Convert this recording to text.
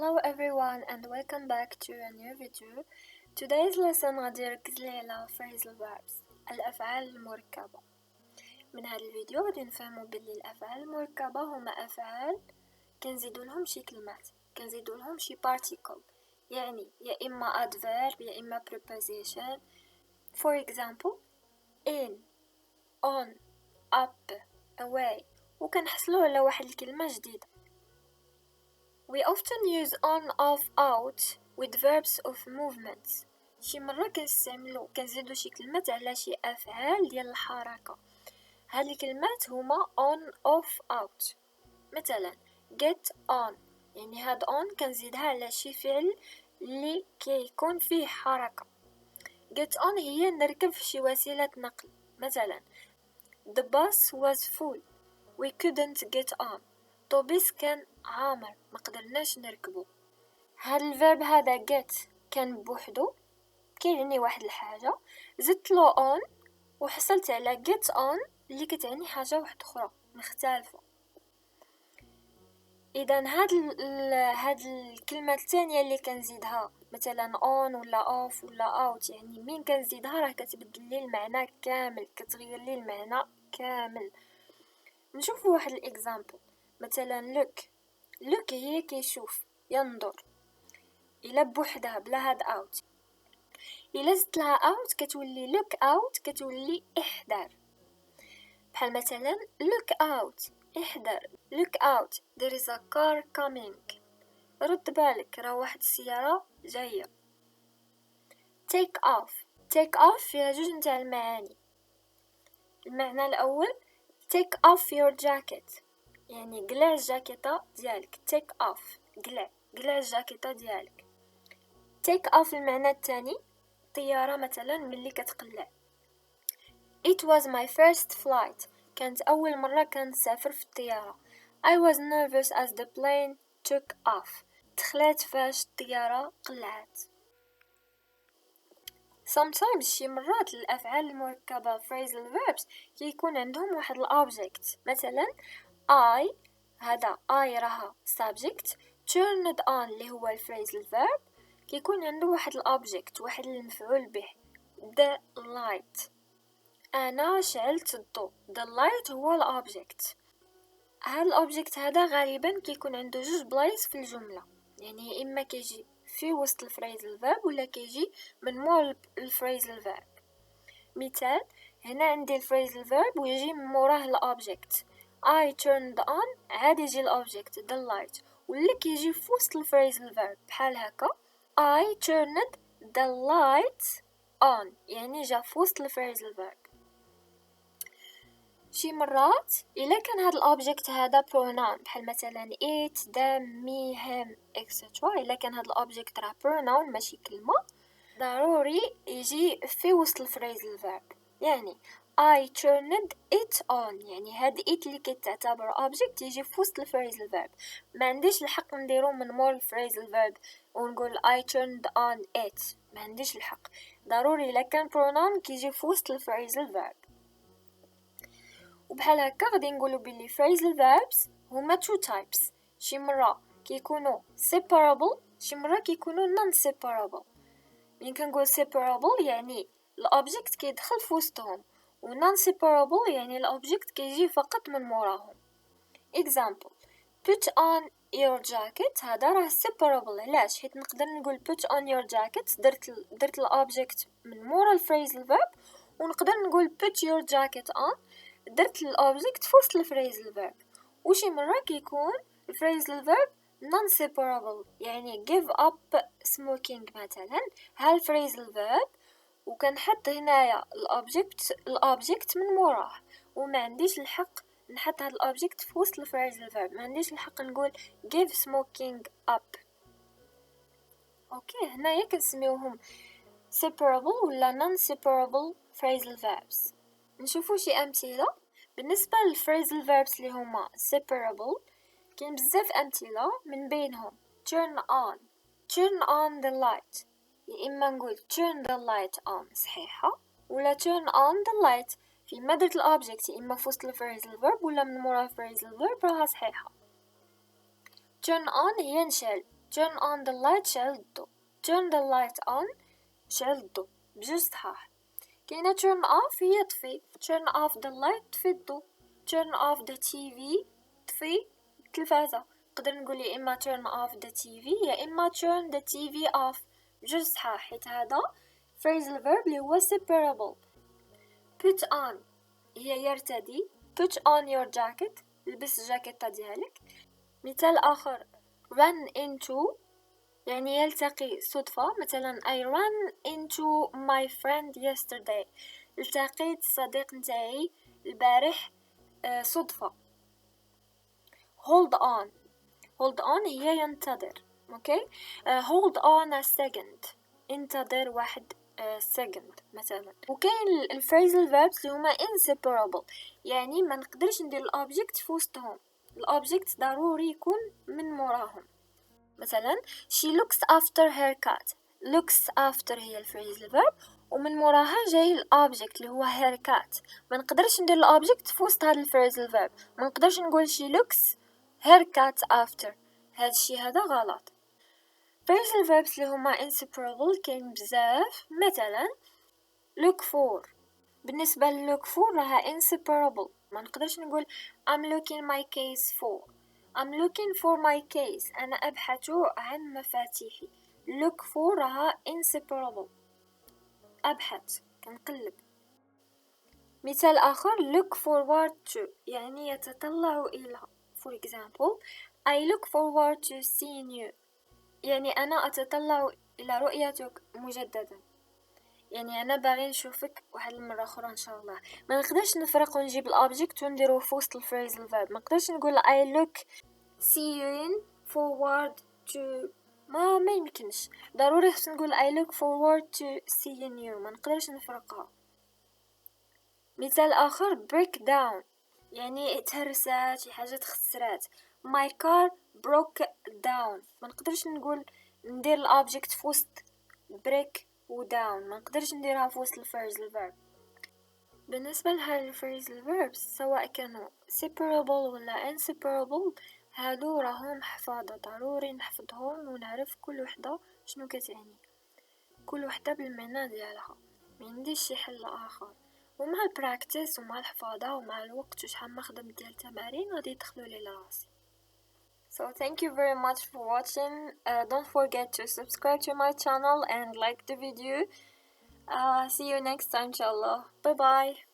Hello everyone and welcome back to a new video. Today's lesson غادي يركز لي على phrasal verbs الأفعال المركبة. من هذا الفيديو غادي نفهموا باللي الأفعال المركبة هما أفعال كنزيدو لهم شي كلمات، كنزيدو لهم شي particle، يعني يا إما adverb يا إما preposition. For example in, on, up, away، وكنحصلوا على واحد الكلمة جديدة. We often use on, off, out with verbs of movements. شي مرة كنزيدو شي كلمات على شي أفعال ديال الحركة. هاد الكلمات هما on, off, out. مثلا get on، يعني هاد on كنزيدها على شي فعل اللي كيكون فيه حركة. get on هي نركب في شي وسيلة نقل. مثلا the bus was full we couldn't get on. الطوبيس كان عامر ما قدرناش نركبو. هاد الفيرب هذا get كان بوحدو كيعني واحد الحاجة، زدت له on وحصلت على get on اللي كتعني حاجة واحدة اخرى مختلفة. اذا هاد الكلمة الثانية اللي كنزيدها مثلا on ولا off ولا out، يعني مين كنزيدها راه كتبدل لي المعنى كامل، كتغير لي المعنى كامل. نشوفوا واحد الاكزامبل. مثلا look هي كيشوف ينظر، الا بوحدها بلا هاد out، الا زدت لها out كتولي look out، كتولي احذر. بحال مثلا look out احذر، look out there is a car coming، رد بالك راه واحد السيارة جاية. take off فيها جوج نتاع المعاني. المعنى الاول take off your jacket، يعني قلع الجاكيطة ديالك. take off قلع الجاكيطة ديالك. take off المعنى الثاني طيارة مثلا ملي كتقلع. it was my first flight، كانت أول مرة كنسافر في الطيارة. I was nervous as the plane took off، تخلعت فاش الطيارة قلعت. sometimes شي مرات الأفعال المركبة phrasal verbs كيكون عندهم واحد الobject. مثلا I، هذا I راها subject، turned on اللي هو phrasal verb كيكون عنده واحد الobject، واحد المفعول به the light. أنا شعلت الضوء the light هو الobject. هذا الobject هذا غالبا كيكون عنده جوج بلايص في الجملة، يعني إما كيجي في وسط الphrasal verb ولا كيجي من مور الphrasal verb. مثال هنا عندي الphrasal verb ويجي من موراه الobject I turned on، عاد يجي الobject the light، ولا كيجي في وسط الphrasal verb بحال هكا I turned the light on، يعني جا في وسط الphrasal verb. شي مرات إلا كان هذا الأوبجكت هذا pronoun بحال مثلا it them me him etc، إلا كان هذا الأوبجكت راه pronoun ماشي كلمة، ضروري يجي في وسط الفريزل verb. يعني I turned it on، يعني هاد it اللي كتعتبر object يجي في وسط الفريزل verb. ما عنديش الحق نديرو من مور الفريزل verb ونقول I turned on it، ما عنديش الحق. ضروري إلا كان pronoun كيجي في وسط الفريزل verb. وبحال هكا غادي نقولوا باللي phrasal verbs هما two types. شي مرة كيكونوا separable، شي مرة كيكونوا non-separable. ملي كنقول separable يعني الأوبجكت كيدخل في وسطهم، و non-separable يعني الأوبجكت كيجي فقط من موراهم. example put on your jacket، هذا راه separable. علاش؟ حيت نقدر نقول put on your jacket درت الأوبجكت من مورا الphrasal verb، ونقدر نقول put your jacket on درت الأوبجكت في وسط الفريزل verb. وشي مرة كيكون الفريزل verb non-separable، يعني give up smoking مثلا هالفريزل verb وكنحط هنايا الأوبجكت من موراه، وما عنديش الحق نحط هاد الأوبجكت في وسط الفريزل verb. ما عنديش الحق نقول give smoking up. اوكي هنايا كنسميوهم separable ولا non-separable phrasal verbs. نشوفوا شي أمثلة. بالنسبة للphrasal verbs اللي هما separable كاين بزاف أمثلة، من بينهم turn on the light، يا إما نقول turn the light on صحيحة، ولا turn on the light في مادة الأوبجكت، يا إما في وسط الphrasal verb ولا من مورا الphrasal verb راها صحيحة. turn on هي نشعل، turn on the light شعل turn the light on شعل بجوج صحاح. كاينة turn off هي طفي turn off the light طفي الضو turn off the TV طفي التلفازة. نقدر نقول يا اما turn off the TV يا اما turn the TV off بجوج صحاح حيت هذا phrasal verb اللي هو separable. put on هي يرتدي put on your jacket لبس الجاكيطة ديالك. مثال آخر run into يعني يلتقي صدفة مثلا I ran into my friend yesterday التقيت صديق نتاعي البارح صدفة. hold on هي ينتظر اوكي hold on a second انتظر واحد second مثلا. وكاين الفريزل verbs اللي هما inseparable يعني ما نقدرش ندير الأوبجكت في وسطهم الأوبجكت ضروري يكون من موراهم. مثلا she looks after her cat looks after هي الفريزل verb ومن موراها جاي الأوبجكت اللي هو her cat. ما نقدرش ندير الأوبجكت في وسط هذا الفريزل verb ما نقدرش نقول she looks her cat after هذا الشيء هذا غلط. phrasal verbs اللي هما inseparable كاين بزاف مثلا look for بالنسبة ل look for راها inseparable ما نقدرش نقول I'm looking my case for I'm looking for my case أنا أبحث عن مفاتيحي look for راها inseparable أبحث كنقلب. مثال آخر look forward to يعني يتطلع إلى for example I look forward to seeing you يعني أنا أتطلع إلى رؤيتك مجددا يعني أنا باغي نشوفك واحد المرة أخرى إن شاء الله. ما نقدرش نفرق ونجيب الأوبجكت ونديرو في وسط الفريزل verb ما نقدرش نقول I look seeing forward to ما يمكنش ضروري خص نقول I look forward to seeing you ما نقدرش نفرقها. مثال آخر break down يعني تهرسات شي حاجة تخسرات my car broke down ما نقدرش نقول ندير الأوبجكت في وسط break و down ما نقدرش نديرها في وسط الفريزل verb. بالنسبة لهذه الفريزل verbs سواء كانوا separable ولا inseparable هادو راهم حفاظة ضروري نحفظهم ونعرف كل وحدة شنو كتعني كل وحدة بالمعنى ديالها ما عنديش شي حل آخر. ومع البراكتس ومع الحفاظة ومع الوقت وشحال ما خدمت ديال التمارين غادي يدخلوا لي لراسي. So thank you very much for watching. Don't forget to subscribe to my channel and like the video. See you next time inshallah. Bye bye.